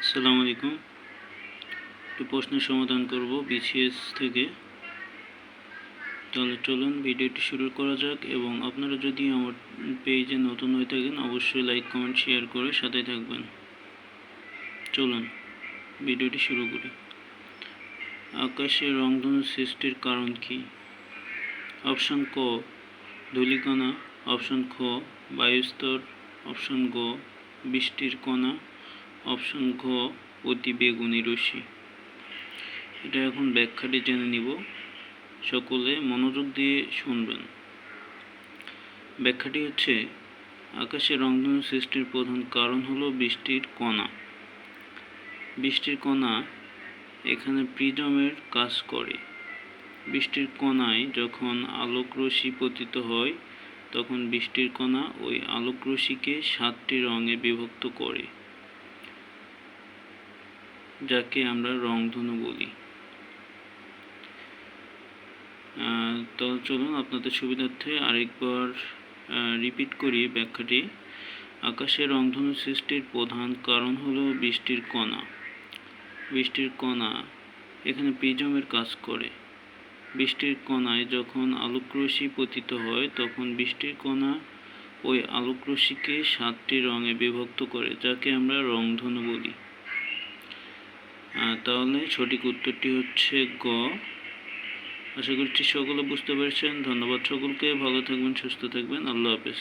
আসসালামু আলাইকুম। একটু প্রশ্নের সমাধান করব বিসিএস থেকে। তাহলে চলুন ভিডিওটি শুরু করা যাক, এবং আপনারা যদি আমার পেজে নতুন হয়ে থাকেন অবশ্যই লাইক কমেন্ট শেয়ার করে সাথে থাকবেন। চলুন ভিডিওটি শুরু করি। আকাশে রংধনু সৃষ্টির কারণ কি? অপশন ক ধূলিকণা, অপশন খ বায়ুস্তর, অপশন গ বৃষ্টির কণা, অপশন ঘ অতি বেগুনি রশ্মি। এটা এখন ব্যাখ্যাটি জেনে নিব, সকলে মনোযোগ দিয়ে শুনবেন। ব্যাখ্যাটি হচ্ছে, আকাশে রংধনু সৃষ্টির প্রধান কারণ হলো বৃষ্টির কণা। বৃষ্টির কণা এখানে প্রিজমের কাজ করে। বৃষ্টির কণায় যখন আলোক রশ্মি পতিত হয় তখন বৃষ্টির কণা ওই আলোক রশ্মিকে 7টি রঙে বিভক্ত করে, যাকে আমরা রংধনু বলি। তো চলুন আপনাদের সুবিধার্থে আরেকবার রিপিট করি ব্যাখ্যাটি। আকাশে রংধনু সৃষ্টির প্রধান কারণ হলো বৃষ্টির কণা। বৃষ্টির কণা এখানে প্রিজমের কাজ করে। বৃষ্টির কণায় যখন আলোক রশ্মি পতিত হয় তখন বৃষ্টির কণা ওই আলোক রশ্মিকে 7টি রঙে বিভক্ত করে, যাকে আমরা রংধনু বলি। তাহলে সঠিক উত্তরটি হচ্ছে গ। আশা করছি সকলে বুঝতে পেরেছেন। ধন্যবাদ সকলকে। ভালো থাকবেন, সুস্থ থাকবেন। আল্লাহ হাফেজ।